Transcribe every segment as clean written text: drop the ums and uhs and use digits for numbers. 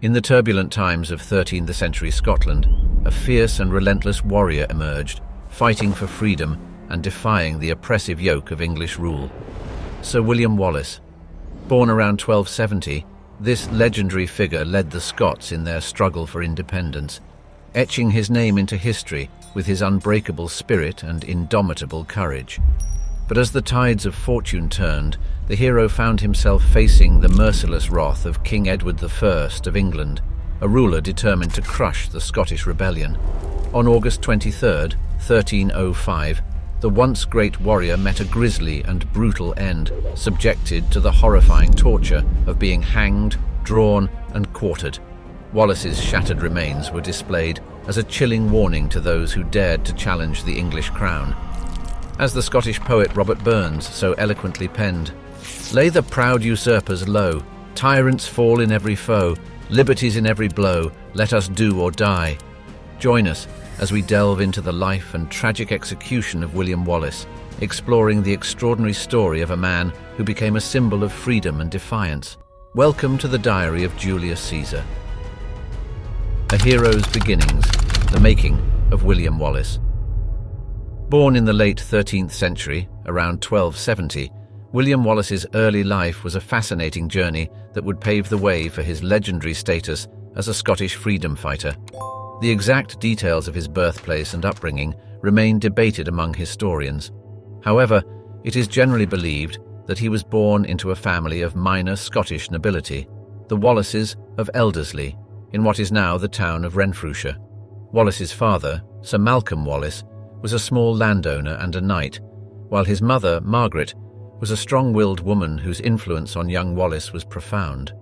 In the turbulent times of 13th century Scotland, a fierce and relentless warrior emerged, fighting for freedom and defying the oppressive yoke of English rule. Sir William Wallace. Born around 1270, this legendary figure led the Scots in their struggle for independence, etching his name into history with his unbreakable spirit and indomitable courage. But as the tides of fortune turned, the hero found himself facing the merciless wrath of King Edward I of England, a ruler determined to crush the Scottish rebellion. On August 23, 1305, the once great warrior met a grisly and brutal end, subjected to the horrifying torture of being hanged, drawn, and quartered. Wallace's shattered remains were displayed as a chilling warning to those who dared to challenge the English crown. As the Scottish poet Robert Burns so eloquently penned, "Lay the proud usurpers low, tyrants fall in every foe, liberties in every blow, let us do or die." Join us as we delve into the life and tragic execution of William Wallace, exploring the extraordinary story of a man who became a symbol of freedom and defiance. Welcome to the diary of Julius Caesar. A hero's beginnings, the making of William Wallace. Born in the late 13th century, around 1270, William Wallace's early life was a fascinating journey that would pave the way for his legendary status as a Scottish freedom fighter. The exact details of his birthplace and upbringing remain debated among historians. However, it is generally believed that he was born into a family of minor Scottish nobility, the Wallaces of Elderslie, in what is now the town of Renfrewshire. Wallace's father, Sir Malcolm Wallace, was a small landowner and a knight, while his mother, Margaret, was a strong-willed woman whose influence on young Wallace was profound.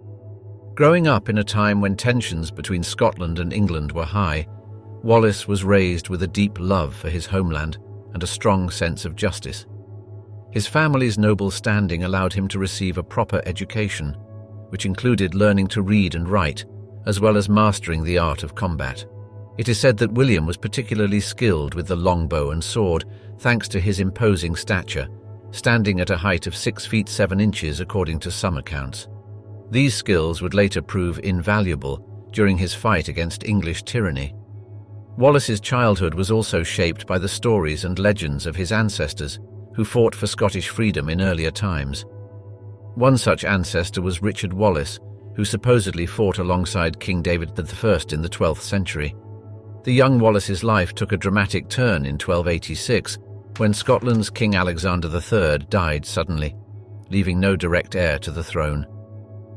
Growing up in a time when tensions between Scotland and England were high, Wallace was raised with a deep love for his homeland and a strong sense of justice. His family's noble standing allowed him to receive a proper education, which included learning to read and write, as well as mastering the art of combat. It is said that William was particularly skilled with the longbow and sword, thanks to his imposing stature, standing at a height of 6 feet 7 inches according to some accounts. These skills would later prove invaluable during his fight against English tyranny. Wallace's childhood was also shaped by the stories and legends of his ancestors, who fought for Scottish freedom in earlier times. One such ancestor was Richard Wallace, who supposedly fought alongside King David I in the 12th century. The young Wallace's life took a dramatic turn in 1286, when Scotland's King Alexander III died suddenly, leaving no direct heir to the throne.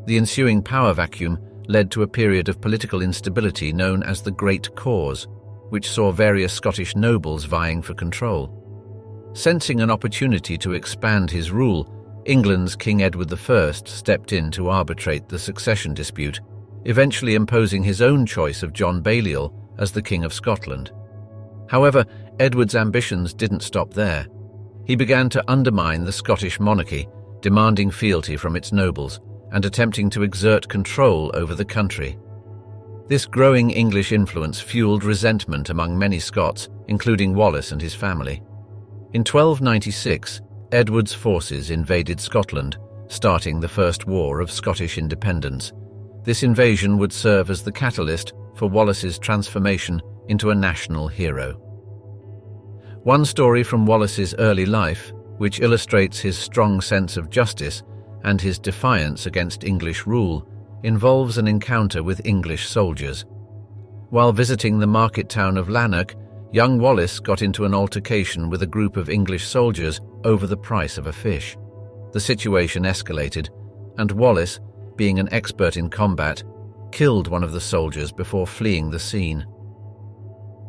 The ensuing power vacuum led to a period of political instability known as the Great Cause, which saw various Scottish nobles vying for control. Sensing an opportunity to expand his rule, England's King Edward I stepped in to arbitrate the succession dispute, eventually imposing his own choice of John Balliol as the King of Scotland. However, Edward's ambitions didn't stop there. He began to undermine the Scottish monarchy, demanding fealty from its nobles and attempting to exert control over the country. This growing English influence fueled resentment among many Scots, including Wallace and his family. In 1296, Edward's forces invaded Scotland, starting the First War of Scottish Independence. This invasion would serve as the catalyst for Wallace's transformation into a national hero. One story from Wallace's early life, which illustrates his strong sense of justice and his defiance against English rule, involves an encounter with English soldiers. While visiting the market town of Lanark, young Wallace got into an altercation with a group of English soldiers over the price of a fish. The situation escalated, and Wallace, being an expert in combat, killed one of the soldiers before fleeing the scene.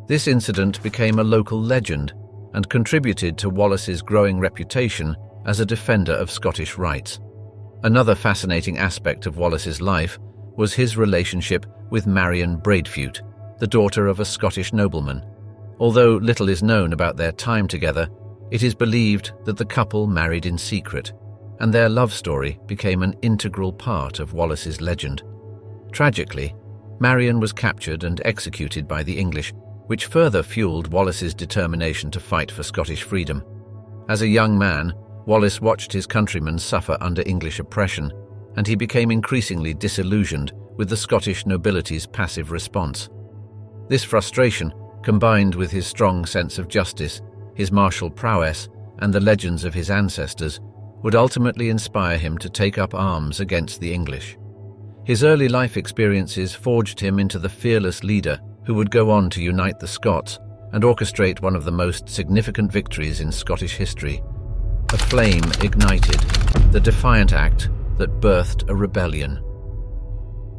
This incident became a local legend and contributed to Wallace's growing reputation as a defender of Scottish rights. Another fascinating aspect of Wallace's life was his relationship with Marion Braidfute, the daughter of a Scottish nobleman. Although little is known about their time together, it is believed that the couple married in secret, and their love story became an integral part of Wallace's legend. Tragically, Marion was captured and executed by the English, which further fueled Wallace's determination to fight for Scottish freedom. As a young man, Wallace watched his countrymen suffer under English oppression, and he became increasingly disillusioned with the Scottish nobility's passive response. This frustration, combined with his strong sense of justice, his martial prowess, and the legends of his ancestors, would ultimately inspire him to take up arms against the English. His early life experiences forged him into the fearless leader who would go on to unite the Scots and orchestrate one of the most significant victories in Scottish history. A flame ignited, the Defiant Act that birthed a rebellion.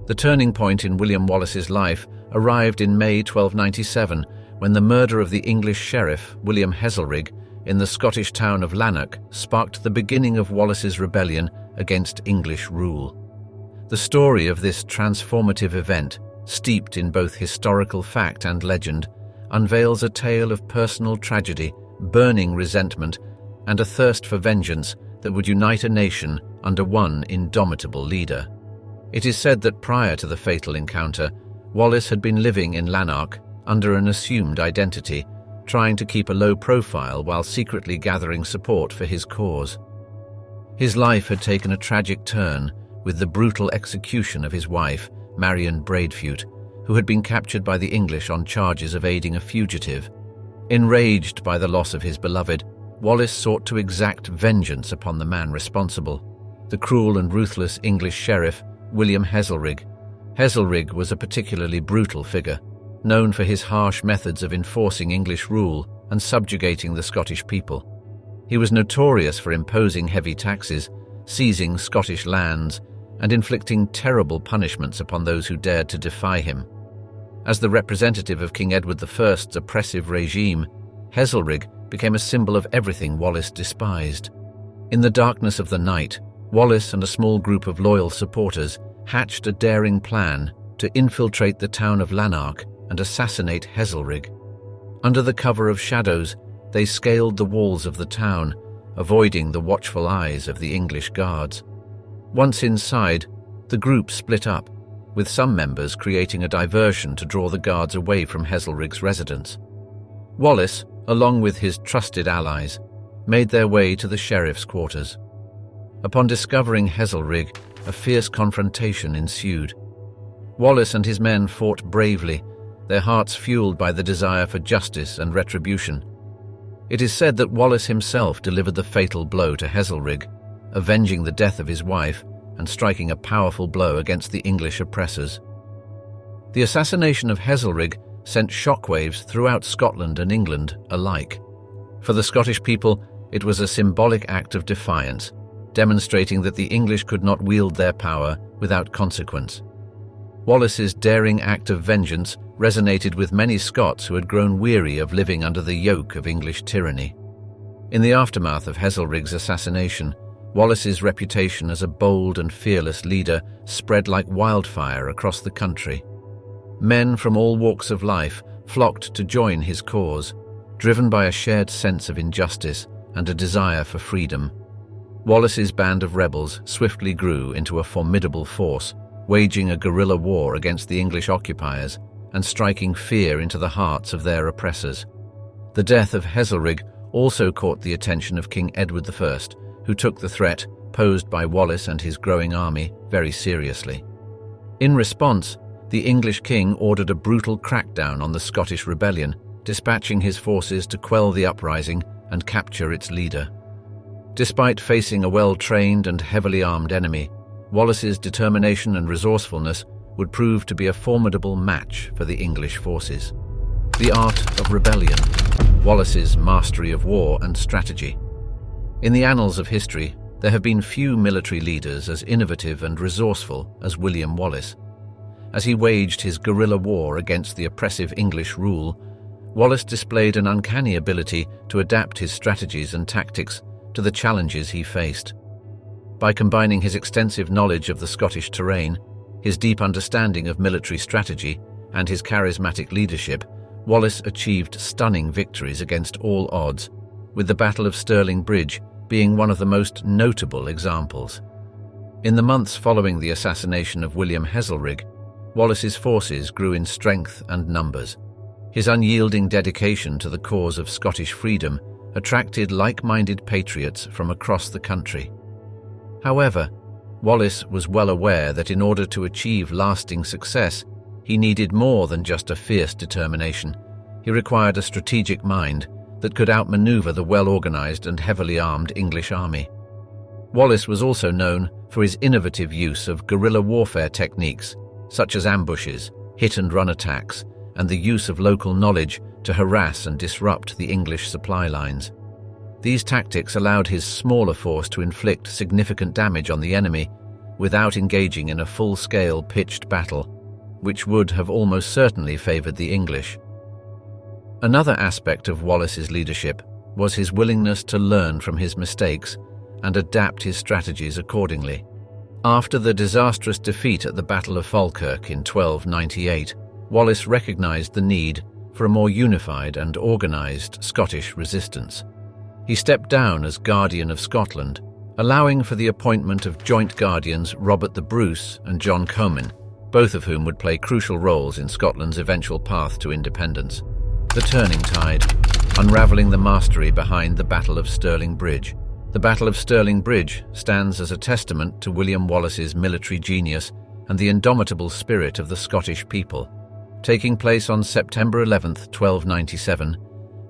The turning point in William Wallace's life arrived in May 1297, when the murder of the English sheriff, William Heselrigg, in the Scottish town of Lanark sparked the beginning of Wallace's rebellion against English rule. The story of this transformative event, steeped in both historical fact and legend, unveils a tale of personal tragedy, burning resentment, and a thirst for vengeance that would unite a nation under one indomitable leader. It is said that prior to the fatal encounter, Wallace had been living in Lanark under an assumed identity, trying to keep a low profile while secretly gathering support for his cause. His life had taken a tragic turn with the brutal execution of his wife, Marion Braveheart, who had been captured by the English on charges of aiding a fugitive. Enraged by the loss of his beloved, Wallace sought to exact vengeance upon the man responsible, the cruel and ruthless English sheriff, William Heselrigg. Heselrigg was a particularly brutal figure, known for his harsh methods of enforcing English rule and subjugating the Scottish people. He was notorious for imposing heavy taxes, seizing Scottish lands, and inflicting terrible punishments upon those who dared to defy him. As the representative of King Edward I's oppressive regime, Heselrigg became a symbol of everything Wallace despised. In the darkness of the night, Wallace and a small group of loyal supporters hatched a daring plan to infiltrate the town of Lanark and assassinate Heselrigg. Under the cover of shadows, they scaled the walls of the town, avoiding the watchful eyes of the English guards. Once inside, the group split up, with some members creating a diversion to draw the guards away from Heselrigg's residence. Wallace, along with his trusted allies, made their way to the sheriff's quarters. Upon discovering Heselrigg, a fierce confrontation ensued. Wallace and his men fought bravely, their hearts fueled by the desire for justice and retribution. It is said that Wallace himself delivered the fatal blow to Heselrigg, avenging the death of his wife and striking a powerful blow against the English oppressors. The assassination of Heselrigg sent shockwaves throughout Scotland and England alike. For the Scottish people, it was a symbolic act of defiance, demonstrating that the English could not wield their power without consequence. Wallace's daring act of vengeance resonated with many Scots who had grown weary of living under the yoke of English tyranny. In the aftermath of Heselrigg's assassination, Wallace's reputation as a bold and fearless leader spread like wildfire across the country. Men from all walks of life flocked to join his cause, driven by a shared sense of injustice and a desire for freedom. Wallace's band of rebels swiftly grew into a formidable force, waging a guerrilla war against the English occupiers and striking fear into the hearts of their oppressors. The death of Heselrigg also caught the attention of King Edward I, who took the threat posed by Wallace and his growing army very seriously. In response, the English king ordered a brutal crackdown on the Scottish rebellion, dispatching his forces to quell the uprising and capture its leader. Despite facing a well-trained and heavily armed enemy, Wallace's determination and resourcefulness would prove to be a formidable match for the English forces. The art of rebellion, Wallace's mastery of war and strategy. In the annals of history, there have been few military leaders as innovative and resourceful as William Wallace. As he waged his guerrilla war against the oppressive English rule, Wallace displayed an uncanny ability to adapt his strategies and tactics to the challenges he faced. By combining his extensive knowledge of the Scottish terrain, his deep understanding of military strategy, and his charismatic leadership, Wallace achieved stunning victories against all odds, with the Battle of Stirling Bridge being one of the most notable examples. In the months following the assassination of William Heselrigg, Wallace's forces grew in strength and numbers. His unyielding dedication to the cause of Scottish freedom attracted like-minded patriots from across the country. However, Wallace was well aware that in order to achieve lasting success, he needed more than just a fierce determination. He required a strategic mind that could outmaneuver the well-organized and heavily armed English army. Wallace was also known for his innovative use of guerrilla warfare techniques, such as ambushes, hit-and-run attacks, and the use of local knowledge to harass and disrupt the English supply lines. These tactics allowed his smaller force to inflict significant damage on the enemy without engaging in a full-scale pitched battle, which would have almost certainly favored the English. Another aspect of Wallace's leadership was his willingness to learn from his mistakes and adapt his strategies accordingly. After the disastrous defeat at the Battle of Falkirk in 1298, Wallace recognized the need for a more unified and organized Scottish resistance. He stepped down as Guardian of Scotland, allowing for the appointment of joint guardians Robert the Bruce and John Comyn, both of whom would play crucial roles in Scotland's eventual path to independence. The turning tide, unraveling the mastery behind the Battle of Stirling Bridge. The Battle of Stirling Bridge stands as a testament to William Wallace's military genius and the indomitable spirit of the Scottish people. Taking place on September 11, 1297,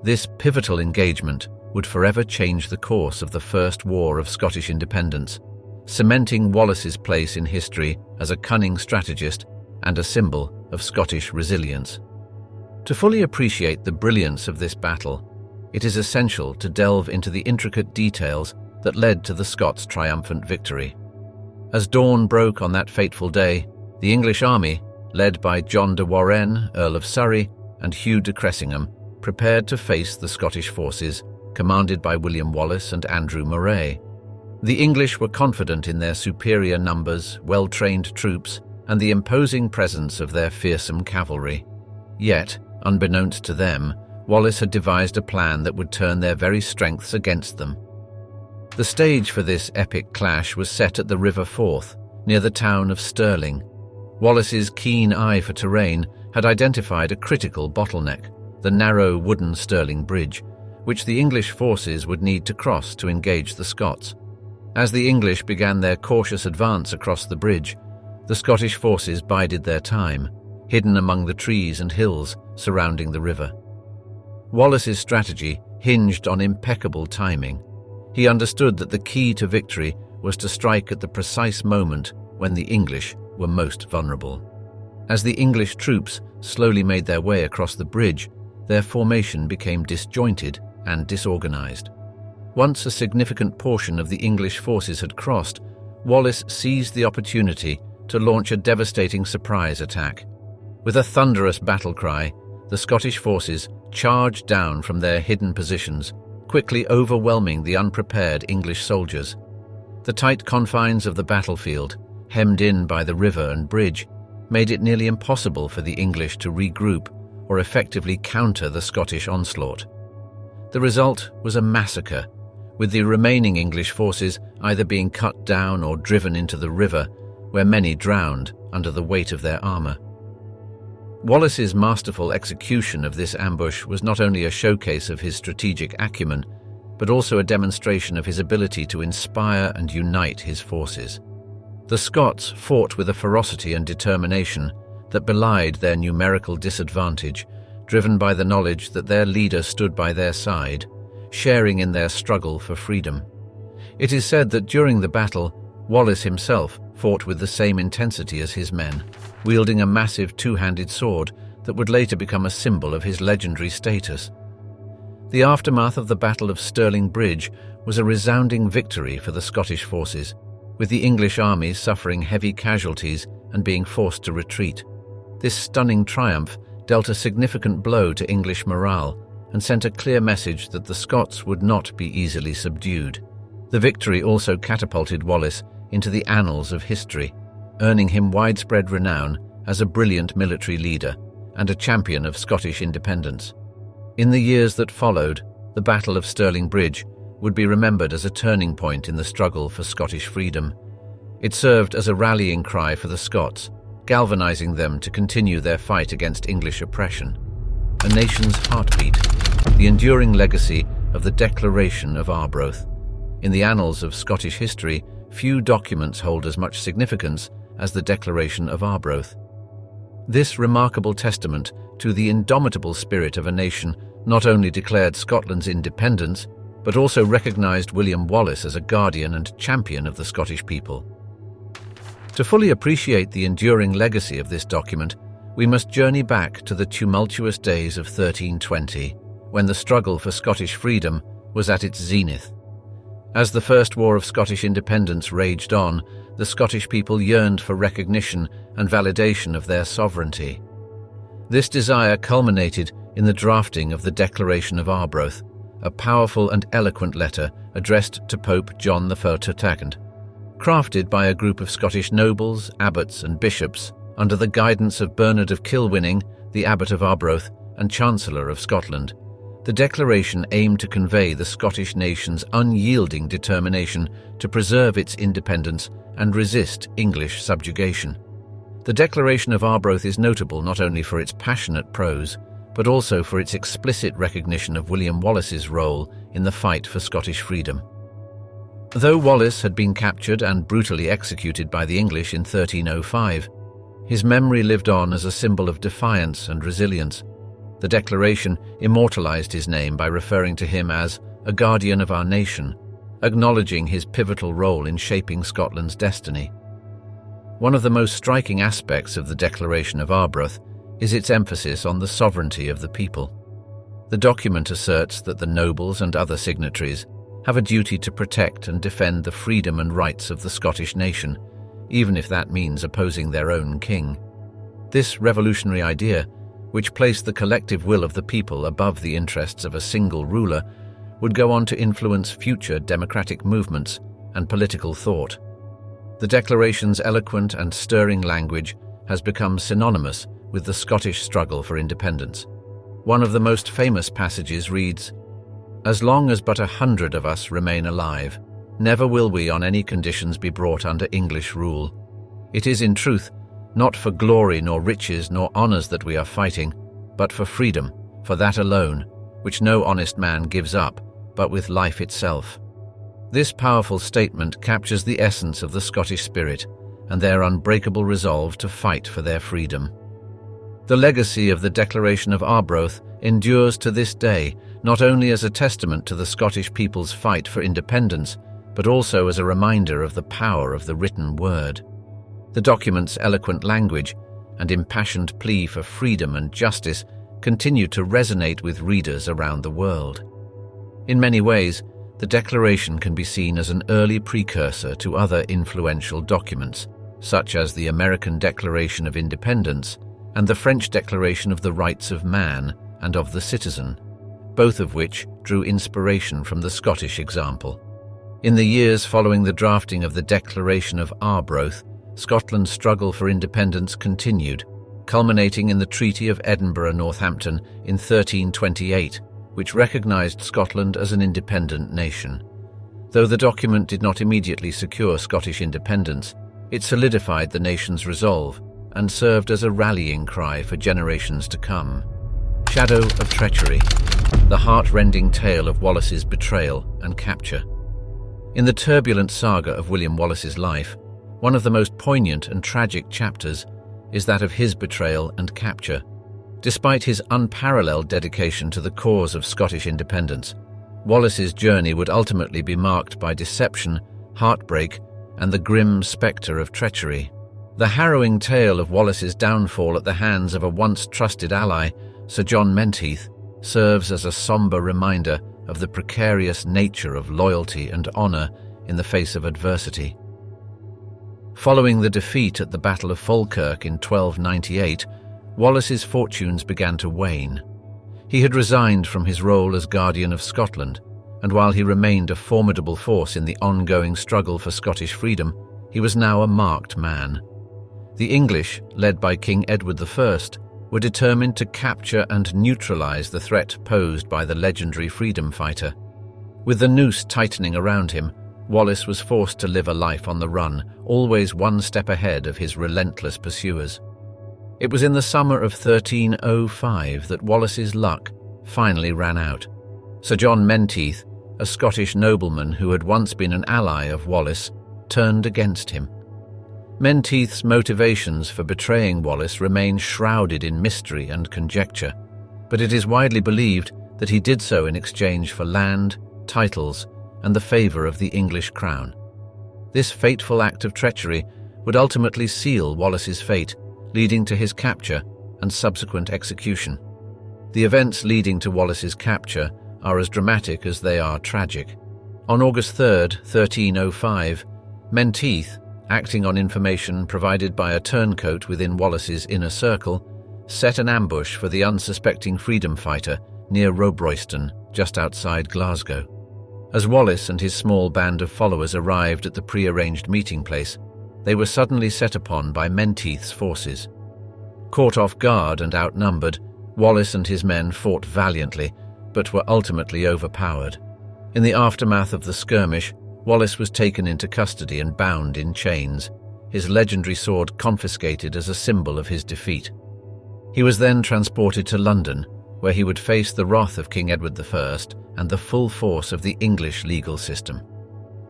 this pivotal engagement would forever change the course of the First War of Scottish Independence, cementing Wallace's place in history as a cunning strategist and a symbol of Scottish resilience. To fully appreciate the brilliance of this battle, it is essential to delve into the intricate details that led to the Scots' triumphant victory. As dawn broke on that fateful day, the English army, led by John de Warenne, Earl of Surrey, and Hugh de Cressingham, prepared to face the Scottish forces, commanded by William Wallace and Andrew Moray. The English were confident in their superior numbers, well-trained troops, and the imposing presence of their fearsome cavalry. Yet, unbeknownst to them, Wallace had devised a plan that would turn their very strengths against them. The stage for this epic clash was set at the River Forth, near the town of Stirling. Wallace's keen eye for terrain had identified a critical bottleneck, the narrow wooden Stirling Bridge, which the English forces would need to cross to engage the Scots. As the English began their cautious advance across the bridge, the Scottish forces bided their time, hidden among the trees and hills surrounding the river. Wallace's strategy hinged on impeccable timing. He understood that the key to victory was to strike at the precise moment when the English were most vulnerable. As the English troops slowly made their way across the bridge, their formation became disjointed and disorganized. Once a significant portion of the English forces had crossed, Wallace seized the opportunity to launch a devastating surprise attack. With a thunderous battle cry, the Scottish forces charged down from their hidden positions, quickly overwhelming the unprepared English soldiers. The tight confines of the battlefield, hemmed in by the river and bridge, made it nearly impossible for the English to regroup or effectively counter the Scottish onslaught. The result was a massacre, with the remaining English forces either being cut down or driven into the river, where many drowned under the weight of their armor. Wallace's masterful execution of this ambush was not only a showcase of his strategic acumen, but also a demonstration of his ability to inspire and unite his forces. The Scots fought with a ferocity and determination that belied their numerical disadvantage, driven by the knowledge that their leader stood by their side, sharing in their struggle for freedom. It is said that during the battle, Wallace himself fought with the same intensity as his men, wielding a massive two-handed sword that would later become a symbol of his legendary status. The aftermath of the Battle of Stirling Bridge was a resounding victory for the Scottish forces, with the English army suffering heavy casualties and being forced to retreat. This stunning triumph dealt a significant blow to English morale and sent a clear message that the Scots would not be easily subdued. The victory also catapulted Wallace into the annals of history, earning him widespread renown as a brilliant military leader and a champion of Scottish independence. In the years that followed, the Battle of Stirling Bridge would be remembered as a turning point in the struggle for Scottish freedom. It served as a rallying cry for the Scots, galvanizing them to continue their fight against English oppression. A nation's heartbeat, the enduring legacy of the Declaration of Arbroath. In the annals of Scottish history, few documents hold as much significance as the Declaration of Arbroath. This remarkable testament to the indomitable spirit of a nation not only declared Scotland's independence, but also recognised William Wallace as a guardian and champion of the Scottish people. To fully appreciate the enduring legacy of this document, we must journey back to the tumultuous days of 1320, when the struggle for Scottish freedom was at its zenith. As the First War of Scottish Independence raged on, the Scottish people yearned for recognition and validation of their sovereignty. This desire culminated in the drafting of the Declaration of Arbroath, a powerful and eloquent letter addressed to Pope John II. Crafted by a group of Scottish nobles, abbots and bishops under the guidance of Bernard of Kilwinning, the Abbot of Arbroath and Chancellor of Scotland, the declaration aimed to convey the Scottish nation's unyielding determination to preserve its independence and resist English subjugation. The Declaration of Arbroath is notable not only for its passionate prose, but also for its explicit recognition of William Wallace's role in the fight for Scottish freedom. Though Wallace had been captured and brutally executed by the English in 1305, his memory lived on as a symbol of defiance and resilience. The Declaration immortalized his name by referring to him as a guardian of our nation, acknowledging his pivotal role in shaping Scotland's destiny. One of the most striking aspects of the Declaration of Arbroath is its emphasis on the sovereignty of the people. The document asserts that the nobles and other signatories have a duty to protect and defend the freedom and rights of the Scottish nation, even if that means opposing their own king. This revolutionary idea, which placed the collective will of the people above the interests of a single ruler, would go on to influence future democratic movements and political thought. The Declaration's eloquent and stirring language has become synonymous with the Scottish struggle for independence. One of the most famous passages reads, "As long as but 100 of us remain alive, never will we on any conditions be brought under English rule. It is in truth not for glory nor riches nor honours that we are fighting, but for freedom, for that alone, which no honest man gives up, but with life itself." This powerful statement captures the essence of the Scottish spirit and their unbreakable resolve to fight for their freedom. The legacy of the Declaration of Arbroath endures to this day, not only as a testament to the Scottish people's fight for independence, but also as a reminder of the power of the written word. The document's eloquent language and impassioned plea for freedom and justice continue to resonate with readers around the world. In many ways, the Declaration can be seen as an early precursor to other influential documents, such as the American Declaration of Independence and the French Declaration of the Rights of Man and of the Citizen, both of which drew inspiration from the Scottish example. In the years following the drafting of the Declaration of Arbroath, Scotland's struggle for independence continued, culminating in the Treaty of Edinburgh-Northampton in 1328, which recognised Scotland as an independent nation. Though the document did not immediately secure Scottish independence, it solidified the nation's resolve and served as a rallying cry for generations to come. Shadow of Treachery, the heart-rending tale of Wallace's betrayal and capture. In the turbulent saga of William Wallace's life, one of the most poignant and tragic chapters is that of his betrayal and capture. Despite his unparalleled dedication to the cause of Scottish independence, Wallace's journey would ultimately be marked by deception, heartbreak, and the grim spectre of treachery. The harrowing tale of Wallace's downfall at the hands of a once trusted ally, Sir John Menteith, serves as a sombre reminder of the precarious nature of loyalty and honour in the face of adversity. Following the defeat at the Battle of Falkirk in 1298, Wallace's fortunes began to wane. He had resigned from his role as Guardian of Scotland, and while he remained a formidable force in the ongoing struggle for Scottish freedom, he was now a marked man. The English, led by King Edward I, were determined to capture and neutralise the threat posed by the legendary freedom fighter. With the noose tightening around him, Wallace was forced to live a life on the run, always one step ahead of his relentless pursuers. It was in the summer of 1305 that Wallace's luck finally ran out. Sir John Menteith, a Scottish nobleman who had once been an ally of Wallace, turned against him. Menteith's motivations for betraying Wallace remain shrouded in mystery and conjecture, but it is widely believed that he did so in exchange for land, titles, and the favour of the English crown. This fateful act of treachery would ultimately seal Wallace's fate, leading to his capture and subsequent execution. The events leading to Wallace's capture are as dramatic as they are tragic. On August 3, 1305, Menteith, acting on information provided by a turncoat within Wallace's inner circle, set an ambush for the unsuspecting freedom fighter near Robroyston, just outside Glasgow. As Wallace and his small band of followers arrived at the pre-arranged meeting place, they were suddenly set upon by Menteith's forces. Caught off guard and outnumbered, Wallace and his men fought valiantly, but were ultimately overpowered. In the aftermath of the skirmish, Wallace was taken into custody and bound in chains, his legendary sword confiscated as a symbol of his defeat. He was then transported to London, where he would face the wrath of King Edward I and the full force of the English legal system.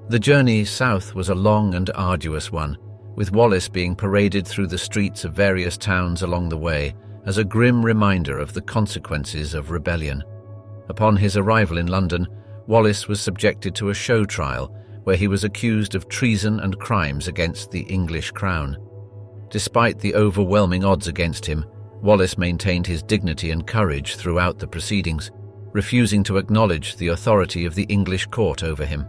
The journey south was a long and arduous one, with Wallace being paraded through the streets of various towns along the way as a grim reminder of the consequences of rebellion. Upon his arrival in London, Wallace was subjected to a show trial where he was accused of treason and crimes against the English crown. Despite the overwhelming odds against him, Wallace maintained his dignity and courage throughout the proceedings, refusing to acknowledge the authority of the English court over him.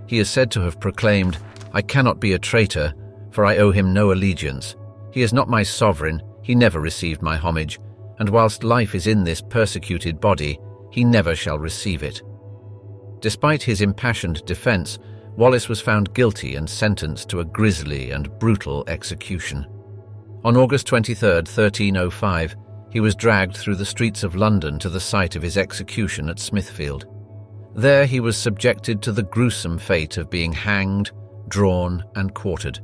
He is said to have proclaimed, "I cannot be a traitor, for I owe him no allegiance. He is not my sovereign, he never received my homage, and whilst life is in this persecuted body, he never shall receive it." Despite his impassioned defence, Wallace was found guilty and sentenced to a grisly and brutal execution. On August 23, 1305, he was dragged through the streets of London to the site of his execution at Smithfield. There he was subjected to the gruesome fate of being hanged, drawn, and quartered.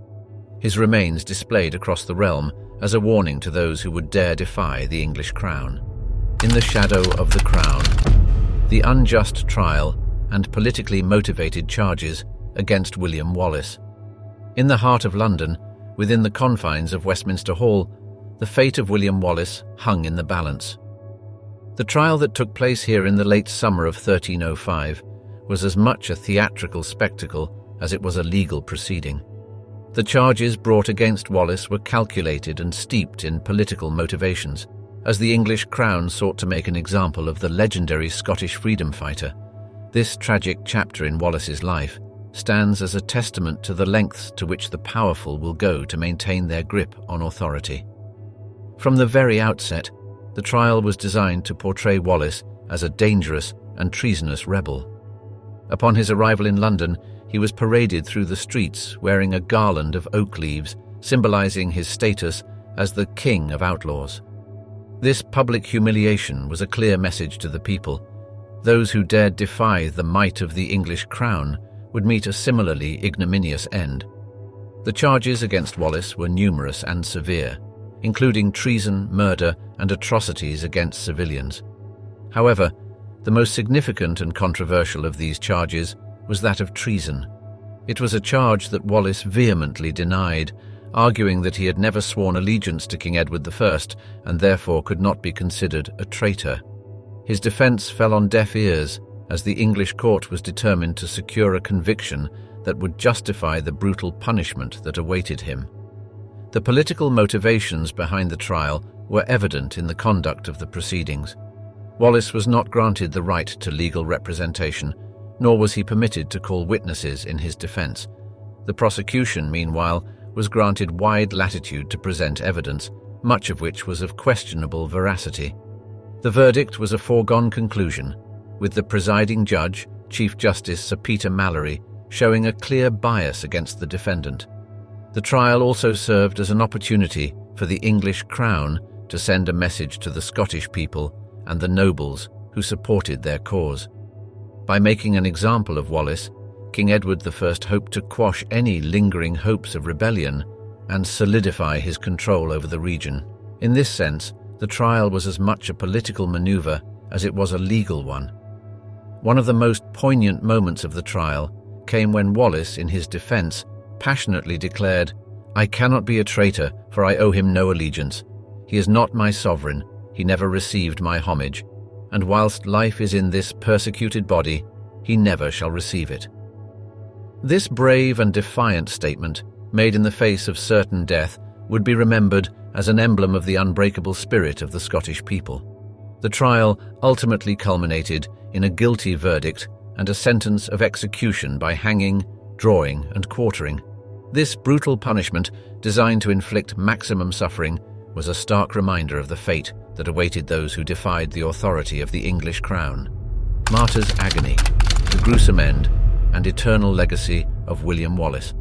His remains displayed across the realm as a warning to those who would dare defy the English crown. In the shadow of the crown, the unjust trial and politically motivated charges against William Wallace. In the heart of London, within the confines of Westminster Hall, the fate of William Wallace hung in the balance. The trial that took place here in the late summer of 1305 was as much a theatrical spectacle as it was a legal proceeding. The charges brought against Wallace were calculated and steeped in political motivations, as the English crown sought to make an example of the legendary Scottish freedom fighter. This tragic chapter in Wallace's life stands as a testament to the lengths to which the powerful will go to maintain their grip on authority. From the very outset, the trial was designed to portray Wallace as a dangerous and treasonous rebel. Upon his arrival in London, he was paraded through the streets wearing a garland of oak leaves, symbolizing his status as the king of outlaws. This public humiliation was a clear message to the people. Those who dared defy the might of the English crown would meet a similarly ignominious end. The charges against Wallace were numerous and severe, including treason, murder, and atrocities against civilians. However, the most significant and controversial of these charges was that of treason. It was a charge that Wallace vehemently denied, arguing that he had never sworn allegiance to King Edward I and therefore could not be considered a traitor. His defence fell on deaf ears, as the English court was determined to secure a conviction that would justify the brutal punishment that awaited him. The political motivations behind the trial were evident in the conduct of the proceedings. Wallace was not granted the right to legal representation, nor was he permitted to call witnesses in his defence. The prosecution, meanwhile, was granted wide latitude to present evidence, much of which was of questionable veracity. The verdict was a foregone conclusion, with the presiding judge, Chief Justice Sir Peter Mallory, showing a clear bias against the defendant. The trial also served as an opportunity for the English crown to send a message to the Scottish people and the nobles who supported their cause. By making an example of Wallace, King Edward I hoped to quash any lingering hopes of rebellion and solidify his control over the region. In this sense, the trial was as much a political maneuver as it was a legal one. One of the most poignant moments of the trial came when Wallace, in his defence, passionately declared, "I cannot be a traitor, for I owe him no allegiance. He is not my sovereign, he never received my homage, and whilst life is in this persecuted body, he never shall receive it." This brave and defiant statement, made in the face of certain death, would be remembered as an emblem of the unbreakable spirit of the Scottish people. The trial ultimately culminated in a guilty verdict and a sentence of execution by hanging, drawing, and quartering. This brutal punishment, designed to inflict maximum suffering, was a stark reminder of the fate that awaited those who defied the authority of the English crown. Martyr's agony, the gruesome end, and eternal legacy of William Wallace.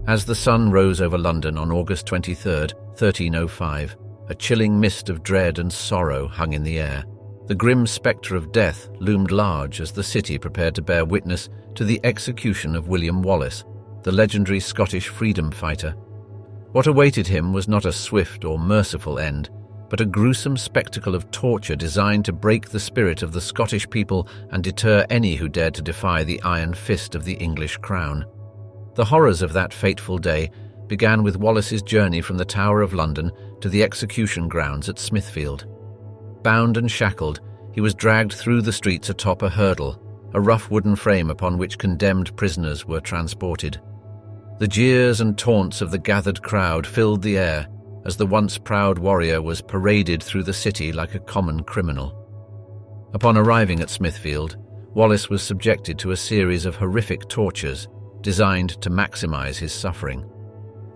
As the sun rose over London on August 23, 1305, a chilling mist of dread and sorrow hung in the air. The grim spectre of death loomed large as the city prepared to bear witness to the execution of William Wallace, the legendary Scottish freedom fighter. What awaited him was not a swift or merciful end, but a gruesome spectacle of torture designed to break the spirit of the Scottish people and deter any who dared to defy the iron fist of the English crown. The horrors of that fateful day began with Wallace's journey from the Tower of London to the execution grounds at Smithfield. Bound and shackled, he was dragged through the streets atop a hurdle, a rough wooden frame upon which condemned prisoners were transported. The jeers and taunts of the gathered crowd filled the air as the once proud warrior was paraded through the city like a common criminal. Upon arriving at Smithfield, Wallace was subjected to a series of horrific tortures designed to maximize his suffering.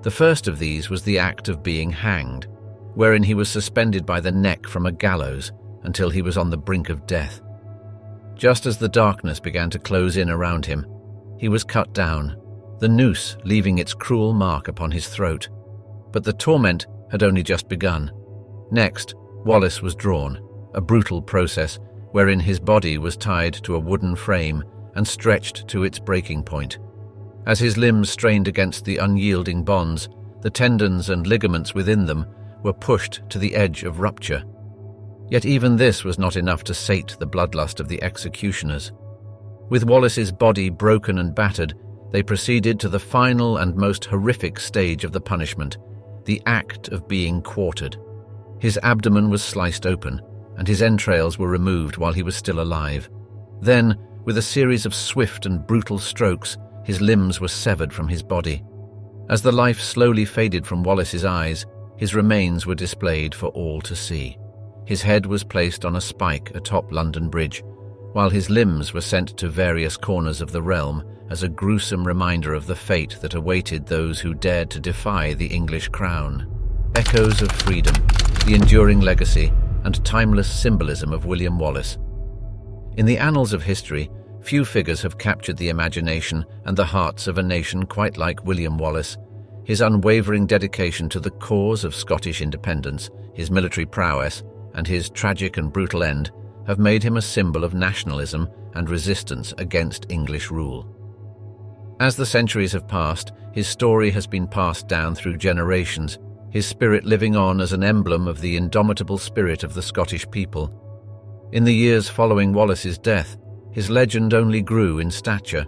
The first of these was the act of being hanged, wherein he was suspended by the neck from a gallows until he was on the brink of death. Just as the darkness began to close in around him, he was cut down, the noose leaving its cruel mark upon his throat. But the torment had only just begun. Next, Wallace was drawn, a brutal process wherein his body was tied to a wooden frame and stretched to its breaking point. As his limbs strained against the unyielding bonds, the tendons and ligaments within them were pushed to the edge of rupture. Yet even this was not enough to sate the bloodlust of the executioners. With Wallace's body broken and battered, they proceeded to the final and most horrific stage of the punishment, the act of being quartered. His abdomen was sliced open, and his entrails were removed while he was still alive. Then, with a series of swift and brutal strokes, his limbs were severed from his body. As the life slowly faded from Wallace's eyes, his remains were displayed for all to see. His head was placed on a spike atop London Bridge, while his limbs were sent to various corners of the realm as a gruesome reminder of the fate that awaited those who dared to defy the English crown. Echoes of freedom, the enduring legacy, and timeless symbolism of William Wallace. In the annals of history, few figures have captured the imagination and the hearts of a nation quite like William Wallace. His unwavering dedication to the cause of Scottish independence, his military prowess, and his tragic and brutal end have made him a symbol of nationalism and resistance against English rule. As the centuries have passed, his story has been passed down through generations, his spirit living on as an emblem of the indomitable spirit of the Scottish people. In the years following Wallace's death, his legend only grew in stature.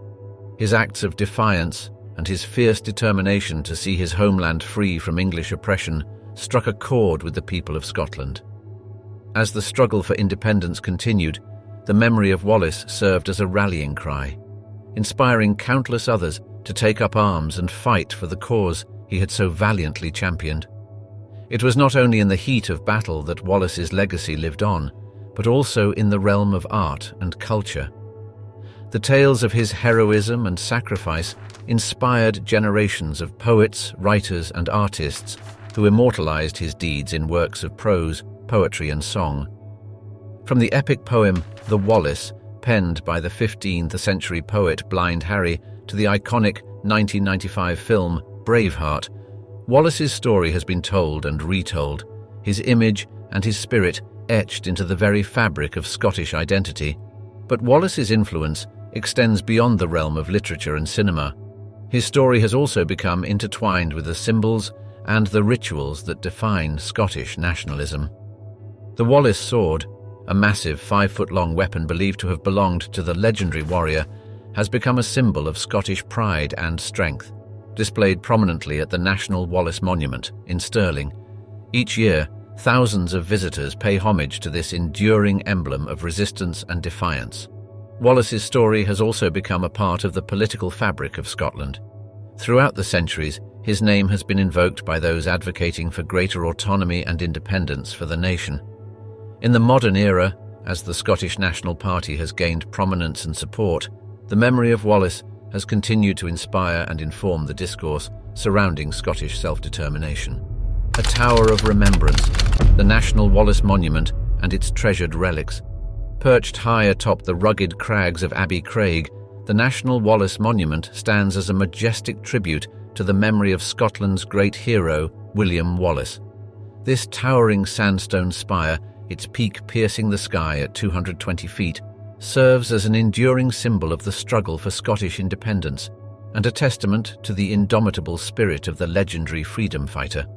His acts of defiance and his fierce determination to see his homeland free from English oppression struck a chord with the people of Scotland. As the struggle for independence continued, the memory of Wallace served as a rallying cry, inspiring countless others to take up arms and fight for the cause he had so valiantly championed. It was not only in the heat of battle that Wallace's legacy lived on, but also in the realm of art and culture. The tales of his heroism and sacrifice inspired generations of poets, writers, and artists who immortalized his deeds in works of prose, poetry, and song. From the epic poem The Wallace, penned by the 15th century poet Blind Harry, to the iconic 1995 film Braveheart, Wallace's story has been told and retold, his image and his spirit etched into the very fabric of Scottish identity. But Wallace's influence extends beyond the realm of literature and cinema. His story has also become intertwined with the symbols and the rituals that define Scottish nationalism. The Wallace sword, a massive 5-foot-long weapon believed to have belonged to the legendary warrior, has become a symbol of Scottish pride and strength. displayed prominently at the National Wallace Monument in Stirling. Each year, thousands of visitors pay homage to this enduring emblem of resistance and defiance. Wallace's story has also become a part of the political fabric of Scotland. Throughout the centuries, his name has been invoked by those advocating for greater autonomy and independence for the nation. In the modern era, as the Scottish National Party has gained prominence and support, the memory of Wallace has continued to inspire and inform the discourse surrounding Scottish self-determination. A tower of remembrance, the National Wallace Monument and its treasured relics. Perched high atop the rugged crags of Abbey Craig, the National Wallace Monument stands as a majestic tribute to the memory of Scotland's great hero, William Wallace. This towering sandstone spire, its peak piercing the sky at 220 feet, serves as an enduring symbol of the struggle for Scottish independence and a testament to the indomitable spirit of the legendary freedom fighter.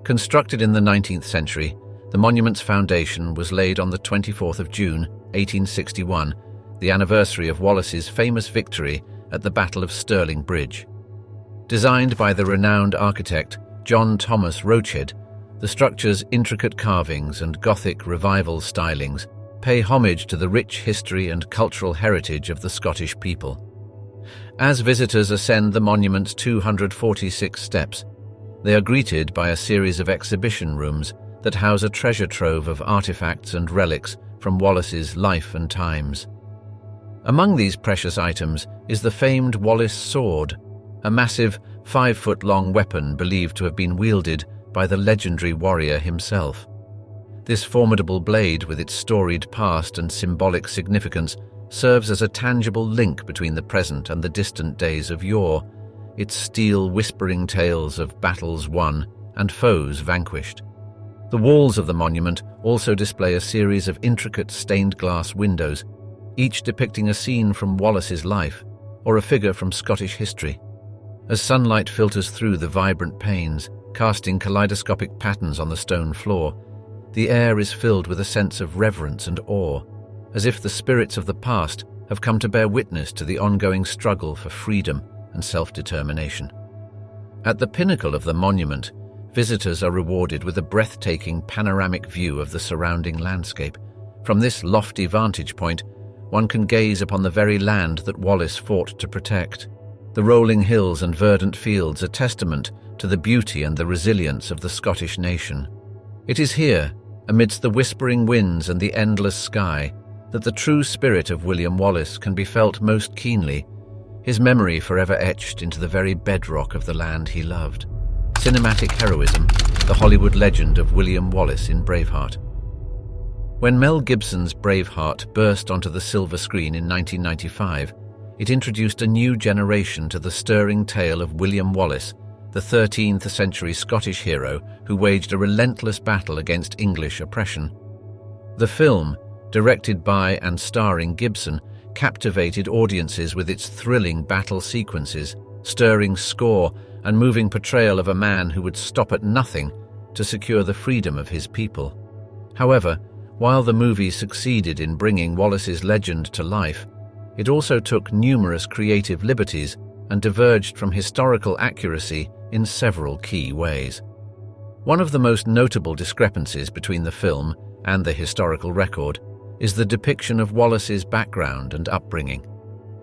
Constructed in the 19th century, the monument's foundation was laid on the 24th of June, 1861, the anniversary of Wallace's famous victory at the Battle of Stirling Bridge. Designed by the renowned architect John Thomas Rochhead, the structure's intricate carvings and Gothic revival stylings pay homage to the rich history and cultural heritage of the Scottish people. As visitors ascend the monument's 246 steps, they are greeted by a series of exhibition rooms that house a treasure trove of artifacts and relics from Wallace's life and times. Among these precious items is the famed Wallace sword, a massive 5-foot-long weapon believed to have been wielded by the legendary warrior himself. This formidable blade, with its storied past and symbolic significance, serves as a tangible link between the present and the distant days of yore, its steel whispering tales of battles won and foes vanquished. The walls of the monument also display a series of intricate stained glass windows, each depicting a scene from Wallace's life or a figure from Scottish history. As sunlight filters through the vibrant panes, casting kaleidoscopic patterns on the stone floor, the air is filled with a sense of reverence and awe, as if the spirits of the past have come to bear witness to the ongoing struggle for freedom and self-determination. At the pinnacle of the monument, visitors are rewarded with a breathtaking panoramic view of the surrounding landscape. From this lofty vantage point, one can gaze upon the very land that Wallace fought to protect. The rolling hills and verdant fields are testament to the beauty and the resilience of the Scottish nation. It is here, amidst the whispering winds and the endless sky, that the true spirit of William Wallace can be felt most keenly, his memory forever etched into the very bedrock of the land he loved. Cinematic heroism, the Hollywood legend of William Wallace in Braveheart. When Mel Gibson's Braveheart burst onto the silver screen in 1995, it introduced a new generation to the stirring tale of William Wallace, the 13th century Scottish hero who waged a relentless battle against English oppression. The film, directed by and starring Gibson, captivated audiences with its thrilling battle sequences, stirring score, and moving portrayal of a man who would stop at nothing to secure the freedom of his people. However, while the movie succeeded in bringing Wallace's legend to life, it also took numerous creative liberties and diverged from historical accuracy in several key ways. One of the most notable discrepancies between the film and the historical record is the depiction of Wallace's background and upbringing.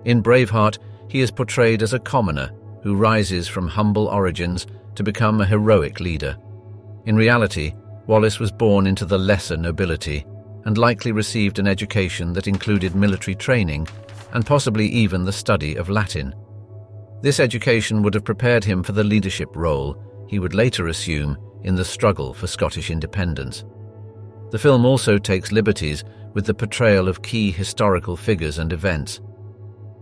In Braveheart, he is portrayed as a commoner who rises from humble origins to become a heroic leader. In reality, Wallace was born into the lesser nobility and likely received an education that included military training and possibly even the study of Latin. This education would have prepared him for the leadership role he would later assume in the struggle for Scottish independence. The film also takes liberties with the portrayal of key historical figures and events.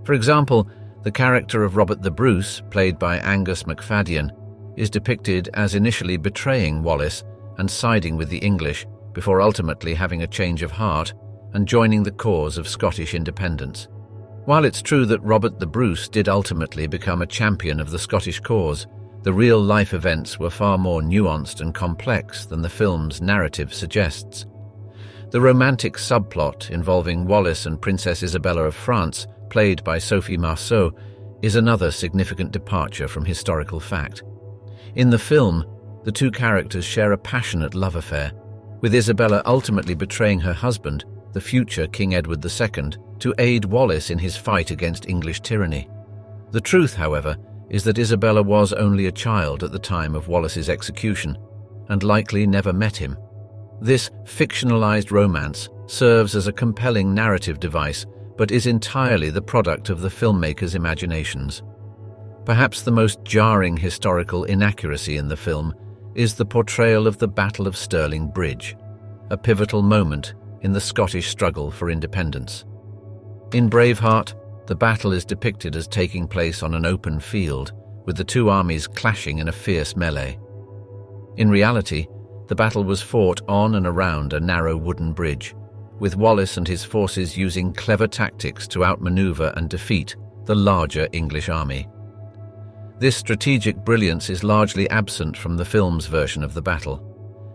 For example, the character of Robert the Bruce, played by Angus MacFadyen, is depicted as initially betraying Wallace and siding with the English before ultimately having a change of heart and joining the cause of Scottish independence. While it's true that Robert the Bruce did ultimately become a champion of the Scottish cause, the real-life events were far more nuanced and complex than the film's narrative suggests. The romantic subplot involving Wallace and Princess Isabella of France, played by Sophie Marceau, is another significant departure from historical fact. In the film, the two characters share a passionate love affair, with Isabella ultimately betraying her husband, the future King Edward II, to aid Wallace in his fight against English tyranny. The truth, however, is that Isabella was only a child at the time of Wallace's execution, and likely never met him. This fictionalized romance serves as a compelling narrative device, but is entirely the product of the filmmaker's imaginations. Perhaps the most jarring historical inaccuracy in the film is the portrayal of the Battle of Stirling Bridge, a pivotal moment in the Scottish struggle for independence. In Braveheart, the battle is depicted as taking place on an open field, with the two armies clashing in a fierce melee. In reality, the battle was fought on and around a narrow wooden bridge, with Wallace and his forces using clever tactics to outmaneuver and defeat the larger English army. This strategic brilliance is largely absent from the film's version of the battle.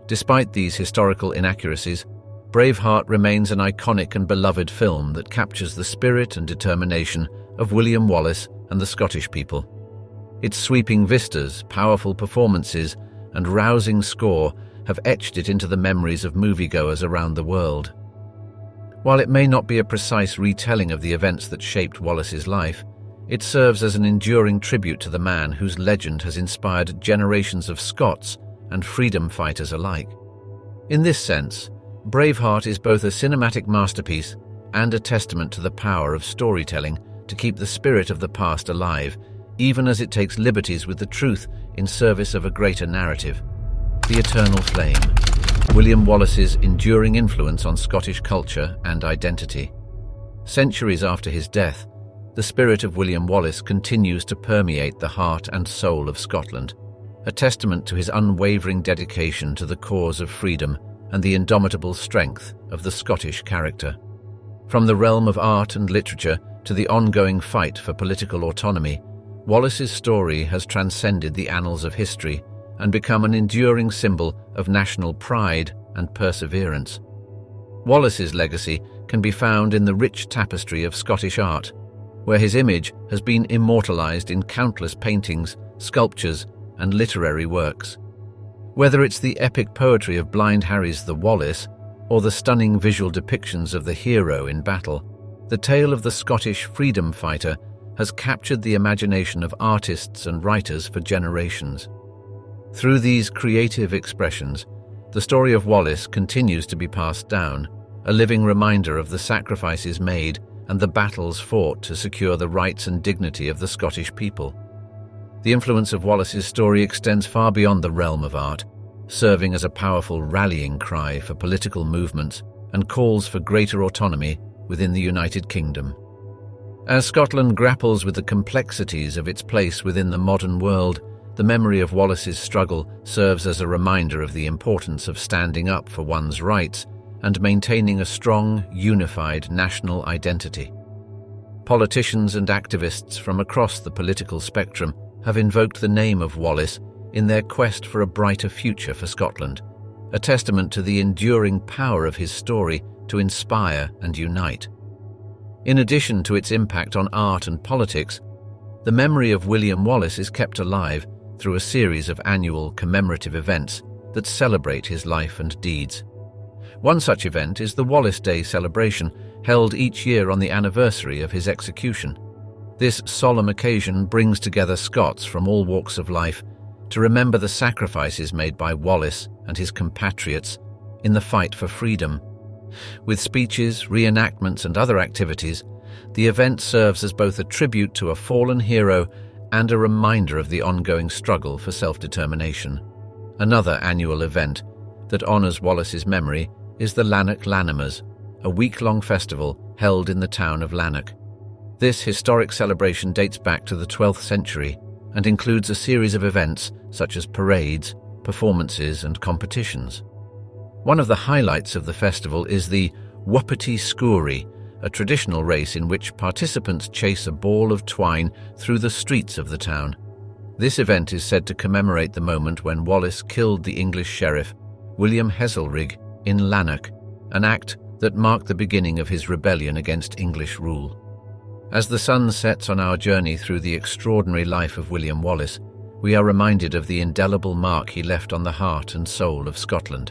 Despite these historical inaccuracies, Braveheart remains an iconic and beloved film that captures the spirit and determination of William Wallace and the Scottish people. Its sweeping vistas, powerful performances, and rousing score have etched it into the memories of moviegoers around the world. While it may not be a precise retelling of the events that shaped Wallace's life, it serves as an enduring tribute to the man whose legend has inspired generations of Scots and freedom fighters alike. In this sense, Braveheart is both a cinematic masterpiece and a testament to the power of storytelling to keep the spirit of the past alive, even as it takes liberties with the truth in service of a greater narrative. The Eternal Flame, William Wallace's enduring influence on Scottish culture and identity. Centuries after his death, the spirit of William Wallace continues to permeate the heart and soul of Scotland, a testament to his unwavering dedication to the cause of freedom and the indomitable strength of the Scottish character. From the realm of art and literature to the ongoing fight for political autonomy, Wallace's story has transcended the annals of history and become an enduring symbol of national pride and perseverance. Wallace's legacy can be found in the rich tapestry of Scottish art, where his image has been immortalized in countless paintings, sculptures, and literary works. Whether it's the epic poetry of Blind Harry's The Wallace or the stunning visual depictions of the hero in battle, the tale of the Scottish freedom fighter has captured the imagination of artists and writers for generations. Through these creative expressions, the story of Wallace continues to be passed down, a living reminder of the sacrifices made and the battles fought to secure the rights and dignity of the Scottish people. The influence of Wallace's story extends far beyond the realm of art, serving as a powerful rallying cry for political movements and calls for greater autonomy within the United Kingdom. As Scotland grapples with the complexities of its place within the modern world, the memory of Wallace's struggle serves as a reminder of the importance of standing up for one's rights and maintaining a strong, unified national identity. Politicians and activists from across the political spectrum have invoked the name of Wallace in their quest for a brighter future for Scotland, a testament to the enduring power of his story to inspire and unite. In addition to its impact on art and politics, the memory of William Wallace is kept alive through a series of annual commemorative events that celebrate his life and deeds. One such event is the Wallace Day celebration, held each year on the anniversary of his execution. This solemn occasion brings together Scots from all walks of life to remember the sacrifices made by Wallace and his compatriots in the fight for freedom. With speeches, reenactments, and other activities, the event serves as both a tribute to a fallen hero and a reminder of the ongoing struggle for self-determination. Another annual event that honours Wallace's memory is the Lanark Lanimers, a week-long festival held in the town of Lanark. This historic celebration dates back to the 12th century and includes a series of events such as parades, performances, and competitions. One of the highlights of the festival is the Wapiti Scoori, a traditional race in which participants chase a ball of twine through the streets of the town. This event is said to commemorate the moment when Wallace killed the English sheriff, William Heselrigg, in Lanark, an act that marked the beginning of his rebellion against English rule. As the sun sets on our journey through the extraordinary life of William Wallace, we are reminded of the indelible mark he left on the heart and soul of Scotland.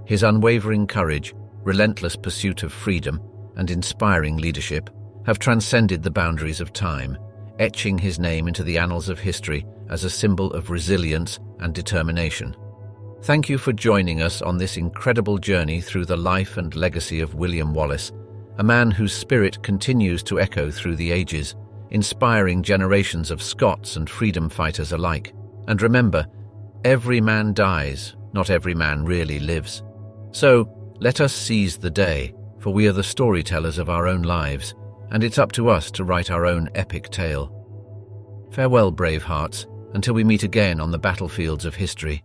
His unwavering courage, relentless pursuit of freedom, and inspiring leadership have transcended the boundaries of time, etching his name into the annals of history as a symbol of resilience and determination. Thank you for joining us on this incredible journey through the life and legacy of William Wallace, a man whose spirit continues to echo through the ages, inspiring generations of Scots and freedom fighters alike. And remember, every man dies, not every man really lives. So, let us seize the day, for we are the storytellers of our own lives, and it's up to us to write our own epic tale. Farewell, brave hearts, until we meet again on the battlefields of history.